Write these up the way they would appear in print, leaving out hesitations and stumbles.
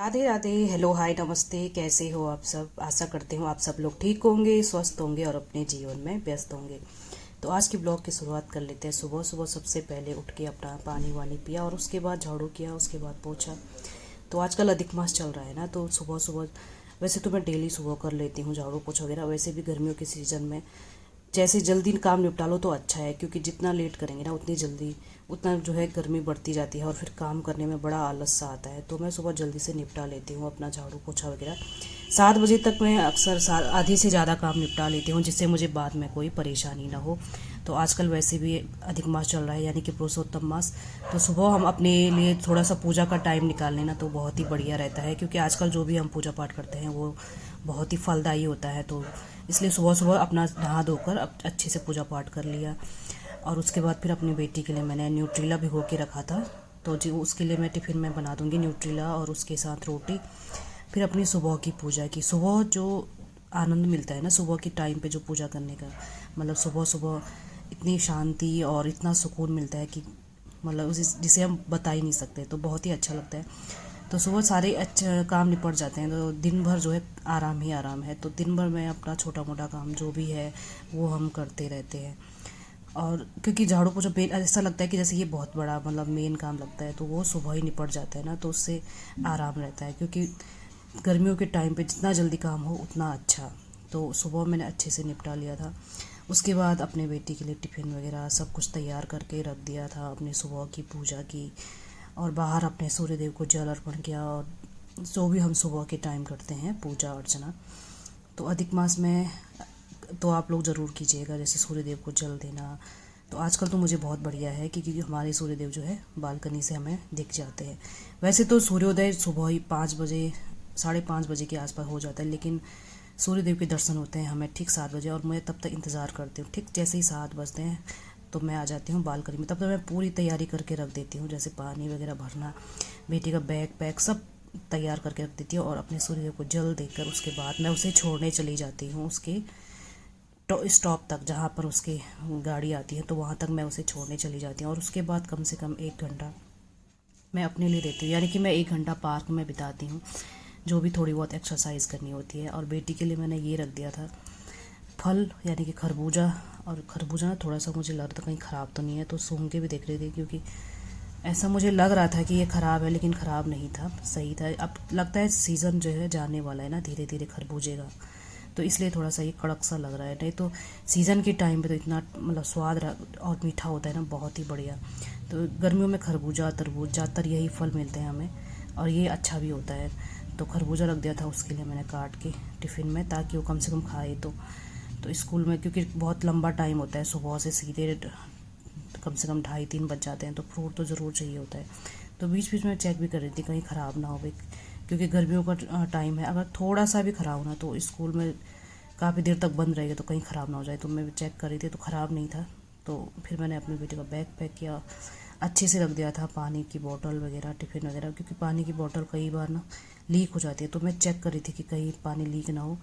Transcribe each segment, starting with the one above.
Radhe Radhe. Hello hi नमस्ते। कैसे हो आप सब? आशा करते हो आप सब लोग ठीक होंगे, स्वस्थ होंगे और अपने जीवन में व्यस्त होंगे। तो आज की ब्लॉग की शुरुआत कर लेते हैं। सुबह सुबह सबसे पहले उठ के अपना पानी वानी पिया और उसके बाद झाड़ू किया, उसके बाद पोछा। तो आजकल अधिक मास चल रहा है ना, तो सुबह सुबह वैसे तो मैं डेली सुबह कर लेती हूँ झाड़ू पोछा वगैरह। वैसे भी गर्मियों के सीज़न में जैसे जल्दी काम निपटा लो तो अच्छा है, क्योंकि जितना लेट करेंगे ना उतनी जल्दी उतना जो है गर्मी बढ़ती जाती है और फिर काम करने में बड़ा आलस सा आता है। तो मैं सुबह जल्दी से निपटा लेती हूँ अपना झाड़ू पोछा वगैरह। 7 बजे तक मैं अक्सर आधे से ज़्यादा काम निपटा लेती हूँ, जिससे मुझे बाद में कोई परेशानी ना हो। तो आजकल वैसे भी अधिक मास चल रहा है, यानी कि पुरुषोत्तम मास। तो सुबह हम अपने लिए थोड़ा सा पूजा का टाइम निकाल लेना तो बहुत ही बढ़िया रहता है, क्योंकि आजकल जो भी हम पूजा पाठ करते हैं वो बहुत ही फलदायी होता है। तो इसलिए सुबह सुबह अपना नहा धोकर अच्छे से पूजा पाठ कर लिया। और उसके बाद फिर अपनी बेटी के लिए मैंने न्यूट्रीला भिगो के रखा था, तो जी उसके लिए मैं टिफ़िन में बना दूंगी न्यूट्रीला और उसके साथ रोटी। फिर अपनी सुबह की पूजा की। सुबह जो आनंद मिलता है ना सुबह के टाइम पे जो पूजा करने का, मतलब सुबह सुबह इतनी शांति और इतना सुकून मिलता है कि मतलब जिसे हम बता ही नहीं सकते। तो बहुत ही अच्छा लगता है। तो सुबह सारे अच्छे काम निपट जाते हैं, तो दिन भर जो है आराम ही आराम है। तो दिन भर में अपना छोटा मोटा काम जो भी है वो हम करते रहते हैं। और क्योंकि झाड़ू पोछा ऐसा लगता है कि जैसे ये बहुत बड़ा मतलब मेन काम लगता है, तो वो सुबह ही निपट जाता है ना, तो उससे आराम रहता है। क्योंकि गर्मियों के टाइम पे जितना जल्दी काम हो उतना अच्छा। तो सुबह मैंने अच्छे से निपटा लिया था। उसके बाद अपने बेटी के लिए टिफ़िन वगैरह सब कुछ तैयार करके रख दिया था, अपने सुबह की पूजा की और बाहर अपने सूर्य देव को जल अर्पण किया। और जो भी हम सुबह के टाइम करते हैं पूजा अर्चना, तो अधिक मास में तो आप लोग ज़रूर कीजिएगा, जैसे सूर्य देव को जल देना। तो आजकल तो मुझे बहुत बढ़िया है क्योंकि हमारे सूर्य देव जो है बालकनी से हमें दिख जाते हैं। वैसे तो सूर्योदय सुबह ही 5 बजे 5:30 बजे के आसपास हो जाता है, लेकिन सूर्य देव के दर्शन होते हैं हमें ठीक 7 बजे, और मैं तब तक इंतज़ार करती हूँ। ठीक जैसे ही 7 बजते हैं तो मैं आ जाती हूँ बालकनी में। तब तक मैं पूरी तैयारी करके रख देती हूँ, जैसे पानी वगैरह भरना, बेटी का बैग पैक सब तैयार करके रख देती हूँ। और अपने सूर्य देव को जल देकर उसके बाद मैं उसे छोड़ने चली जाती हूँ उसके स्टॉप तक, जहाँ पर उसकी गाड़ी आती है, तो वहाँ तक मैं उसे छोड़ने चली जाती हूँ। और उसके बाद कम से कम 1 घंटा मैं अपने लिए देती हूँ, यानी कि मैं 1 घंटा पार्क में बिताती हूँ, जो भी थोड़ी बहुत एक्सरसाइज करनी होती है। और बेटी के लिए मैंने ये रख दिया था फल, यानी कि खरबूजा। और खरबूजा ना थोड़ा सा मुझे लग रहा था कहीं ख़राब तो नहीं है, तो सूंघ के भी देख रही थी, क्योंकि ऐसा मुझे लग रहा था कि ये ख़राब है, लेकिन ख़राब नहीं था, सही था। अब लगता है सीज़न जो है जाने वाला है ना धीरे धीरे खरबूजे का, तो इसलिए थोड़ा सा ये कड़क सा लग रहा है। नहीं तो सीज़न के टाइम पे तो इतना मतलब स्वाद और मीठा होता है ना, बहुत ही बढ़िया। तो गर्मियों में खरबूजा तरबूज ज़्यादातर यही फल मिलते हैं हमें, और ये अच्छा भी होता है। तो खरबूजा रख दिया था उसके लिए मैंने काट के टिफ़िन में, ताकि वो कम से कम खाए। तो स्कूल में क्योंकि बहुत लंबा टाइम होता है, सुबह से सीधे कम से कम 2:30-3 बज जाते हैं, तो फ्रूट तो ज़रूर चाहिए होता है। तो बीच बीच में चेक भी कर रही थी कहीं ख़राब ना हो भाई, क्योंकि गर्मियों का टाइम है। अगर थोड़ा सा भी ख़राब होना तो स्कूल में काफ़ी देर तक बंद रहेगा, तो कहीं ख़राब ना हो जाए। तो मैं चेक कर रही थी तो ख़राब नहीं था। तो फिर मैंने अपने बेटे का बैग पैक किया, अच्छे से रख दिया था पानी की बोतल वगैरह, टिफ़िन वगैरह, क्योंकि पानी की बोतल कई बार ना लीक हो जाती है। तो मैं चेक कर रही थी कि कहीं पानी लीक ना हो।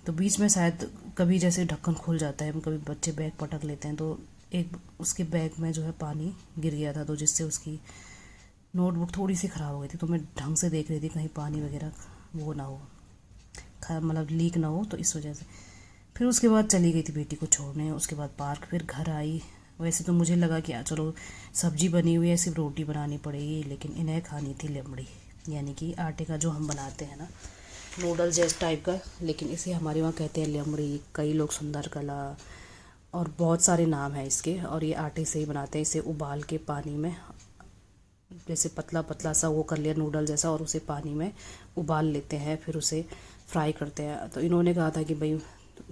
तो बीच में शायद कभी जैसे ढक्कन खुल जाता है, कभी बच्चे बैग पटक लेते हैं, तो एक उसके बैग में जो है पानी गिर गया था, तो जिससे उसकी नोटबुक थोड़ी सी ख़राब हो गई थी। तो मैं ढंग से देख रही थी कहीं पानी वगैरह वो ना हो, मतलब लीक ना हो, तो इस वजह से फिर उसके बाद चली गई थी बेटी को छोड़ने। उसके बाद पार्क, फिर घर आई। वैसे तो मुझे लगा कि चलो सब्जी बनी हुई है, सिर्फ रोटी बनानी पड़ेगी, लेकिन इन्हें खानी थी लेमड़ी, यानी कि आटे का जो हम बनाते हैं ना नूडल जैसे टाइप का, लेकिन इसे हमारे वहाँ कहते हैं लेमड़ी, कई लोग सुंदर कला, और बहुत सारे नाम हैं इसके। और ये आटे से ही बनाते हैं। इसे उबाल के पानी में जैसे पतला पतला सा वो कर लिया नूडल जैसा, और उसे पानी में उबाल लेते हैं, फिर उसे फ्राई करते हैं। तो इन्होंने कहा था कि भाई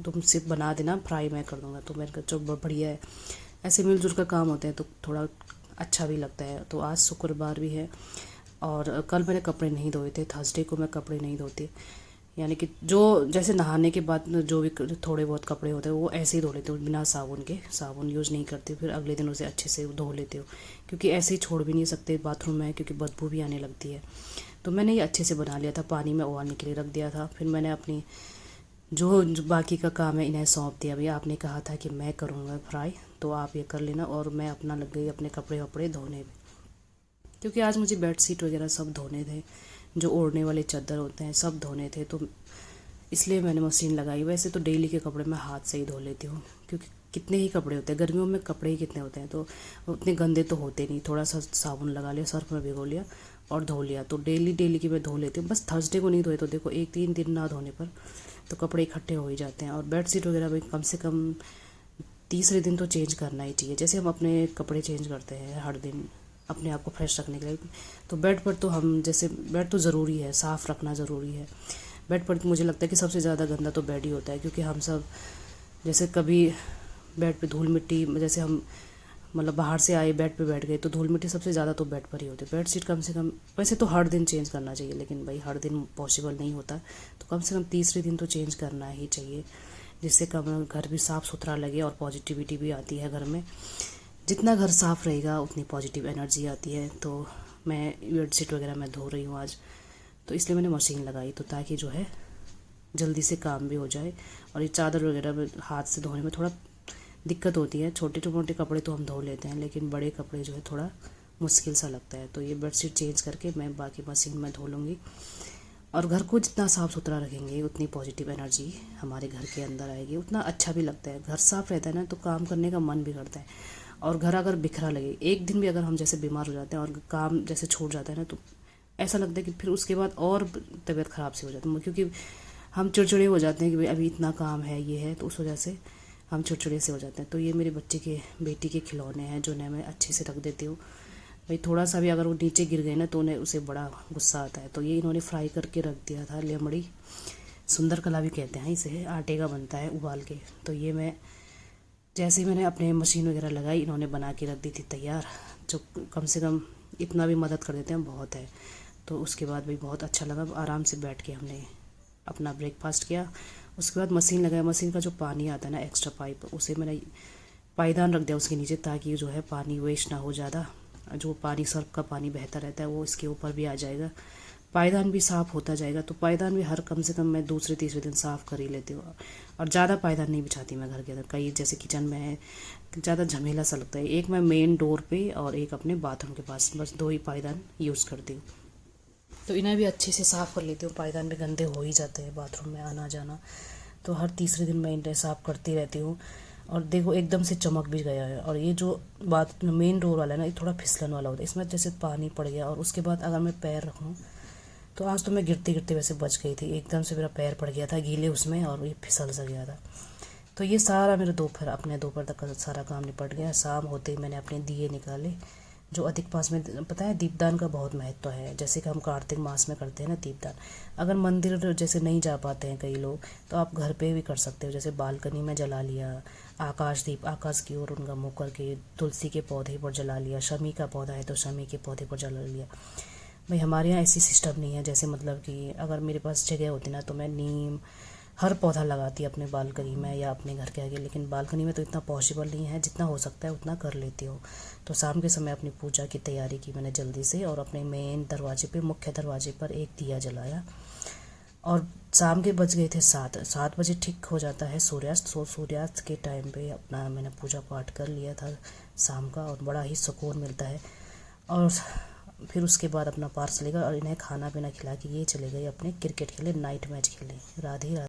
तुम सिर्फ बना देना, फ्राई मैं कर दूँगा। तो मैंने कहा चलो बढ़िया है, ऐसे मिलजुल कर काम होते हैं तो थोड़ा अच्छा भी लगता है। तो आज शुक्रवार भी है, और कल मैंने कपड़े नहीं धोए थे। थर्सडे को मैं कपड़े नहीं धोती, यानी कि जो जैसे नहाने के बाद जो भी थोड़े बहुत कपड़े होते हैं वो ऐसे ही धो लेती हूँ बिना साबुन के, साबुन यूज़ नहीं करती। फिर अगले दिन उसे अच्छे से धो लेती हूँ, क्योंकि ऐसे ही छोड़ भी नहीं सकते बाथरूम में, क्योंकि बदबू भी आने लगती है। तो मैंने ये अच्छे से बना लिया था, पानी में उबालने के लिए रख दिया था। फिर मैंने अपनी जो बाकी का काम है इन्हें सौंप दिया। भैया आपने कहा था कि मैं करूँगा फ्राई, तो आप ये कर लेना, और मैं अपना लग गई अपने कपड़े वपड़े धोने में, क्योंकि आज मुझे बेडशीट वगैरह सब धोने थे। जो ओढ़ने वाले चादर होते हैं सब धोने थे, तो इसलिए मैंने मशीन लगाई। वैसे तो डेली के कपड़े मैं हाथ से ही धो लेती हूँ, क्योंकि कितने ही कपड़े होते हैं गर्मियों में, कपड़े ही कितने होते हैं, तो उतने गंदे तो होते नहीं। थोड़ा सा साबुन लगा लिया, सर्फ में भिगो लिया और धो लिया, तो डेली डेली की मैं धो लेती हूँ। बस थर्सडे को नहीं धोए तो देखो 1-3 दिन ना धोने पर तो कपड़े इकट्ठे हो ही जाते हैं। और बेडशीट वगैरह भी कम से कम तीसरे दिन तो चेंज करना ही चाहिए। जैसे हम अपने कपड़े चेंज करते हैं हर दिन अपने आप को फ्रेश रखने के लिए, तो बेड पर तो हम जैसे बेड तो ज़रूरी है, साफ़ रखना ज़रूरी है। बेड पर मुझे लगता है कि सबसे ज़्यादा गंदा तो बेड ही होता है, क्योंकि हम सब जैसे कभी बेड पे धूल मिट्टी, जैसे हम मतलब बाहर से आए बेड पे बैठ गए तो धूल मिट्टी सबसे ज़्यादा तो बेड पर ही होती है। बेडशीट कम से कम वैसे तो हर दिन चेंज करना चाहिए, लेकिन भाई हर दिन पॉसिबल नहीं होता, तो कम से कम तीसरे दिन तो चेंज करना ही चाहिए, जिससे कम घर भी साफ़ सुथरा लगे और पॉजिटिविटी भी आती है घर में। जितना घर साफ़ रहेगा उतनी पॉजिटिव एनर्जी आती है। तो मैं बेडशीट वगैरह मैं धो रही हूँ आज, तो इसलिए मैंने मशीन लगाई, तो ताकि जो है जल्दी से काम भी हो जाए। और ये चादर वगैरह हाथ से धोने में थोड़ा दिक्कत होती है। छोटे मोटे कपड़े तो हम धो लेते हैं, लेकिन बड़े कपड़े जो है थोड़ा मुश्किल सा लगता है। तो ये बेडशीट चेंज करके मैं बाकी मशीन में धो लूँगी। और घर को जितना साफ़ सुथरा रखेंगे उतनी पॉजिटिव एनर्जी हमारे घर के अंदर आएगी, उतना अच्छा भी लगता है। घर साफ़ रहता है ना तो काम करने का मन भी करता है। और घर अगर बिखरा लगे, एक दिन भी अगर हम जैसे बीमार हो जाते हैं और काम जैसे छूट जाता है ना, तो ऐसा लगता है कि फिर उसके बाद और तबीयत ख़राब सी हो जाती है, क्योंकि हम चिड़चिड़े हो जाते हैं कि भाई अभी इतना काम है, ये है, तो उस वजह से हम चिड़चिड़े से हो जाते हैं। तो ये मेरे बच्चे के बेटी के खिलौने हैं जो उन्हें मैं अच्छे से रख देती हूँ। भाई थोड़ा सा भी अगर वो नीचे गिर गए ना तो उन्हें उसे बड़ा गुस्सा आता है। तो ये इन्होंने फ्राई करके रख दिया था, लेमड़ी सुंदर कला भी कहते हैं इसे, आटे का बनता है उबाल के। तो ये मैं जैसे ही मैंने अपने मशीन वगैरह लगाई, इन्होंने बना के रख दी थी तैयार। जो कम से कम इतना भी मदद कर देते हैं बहुत है। तो उसके बाद भी बहुत अच्छा लगा, आराम से बैठ के हमने अपना ब्रेकफास्ट किया। उसके बाद मशीन लगाया, मशीन का जो पानी आता है ना एक्स्ट्रा पाइप, उसे मैंने पायदान रख दिया उसके नीचे, ताकि जो है पानी वेस्ट ना हो ज़्यादा। जो पानी सर्फ का पानी बहता रहता है वो इसके ऊपर भी आ जाएगा, पायदान भी साफ़ होता जाएगा। तो पायदान भी हर कम से कम मैं दूसरे तीसरे दिन साफ़ कर ही लेती हूँ। और ज़्यादा पायदान नहीं बिछाती मैं घर के अंदर, कई जैसे किचन में है ज़्यादा झमेला सा लगता है। एक मैं मेन डोर पे और एक अपने बाथरूम के पास, बस 2 ही पायदान यूज़ करती हूँ। तो इन्हें भी अच्छे से साफ़ कर लेती हूँ, पायदान भी गंदे हो ही जाते हैं बाथरूम में आना जाना, तो हर तीसरे दिन मैं इन्हें साफ़ करती रहती हूँ। और देखो एकदम से चमक भी गया है। और ये जो बात मेन डोर वाला है ना, ये थोड़ा फिसलन वाला होता है, इसमें जैसे पानी पड़ गया और उसके बाद अगर मैं पैर रखूँ, तो आज तो मैं गिरते गिरते वैसे बच गई थी, एकदम से मेरा पैर पड़ गया था गीले उसमें और ये फिसल सा गया था। तो ये सारा मेरा दोपहर तक का सारा काम निपट गया। शाम होते ही मैंने अपने दिए निकाले, जो अधिक मास में पता है दीपदान का बहुत महत्व है। जैसे कि हम कार्तिक मास में करते हैं ना दीपदान, अगर मंदिर जैसे नहीं जा पाते हैं कई लोग, तो आप घर पे भी कर सकते हो। जैसे बालकनी में जला लिया आकाश दीप, आकाश की ओर उनका मुँह करके, तुलसी के पौधे पर जला लिया, शमी का पौधा है तो शमी के पौधे पर जला लिया। भाई हमारे यहाँ ऐसी सिस्टम नहीं है। जैसे मतलब कि अगर मेरे पास जगह होती ना तो मैं नीम हर पौधा लगाती अपने बालकनी में या अपने घर के आगे, लेकिन बालकनी में तो इतना पॉसिबल नहीं है, जितना हो सकता है उतना कर लेती हूँ। तो शाम के समय अपनी पूजा की तैयारी की मैंने जल्दी से, और अपने मेन दरवाजे पे, मुख्य दरवाजे पर एक दिया जलाया। और शाम के बज गए थे 7 बजे ठीक हो जाता है सूर्यास्त। सूर्यास्त के टाइम पे अपना मैंने पूजा पाठ कर लिया था शाम का, और बड़ा ही सुकून मिलता है। और फिर उसके बाद अपना पार्स लेकर और इन्हें खाना पीना खिला के ये चले गए अपने क्रिकेट खेले, नाइट मैच खेले। राधे राधे।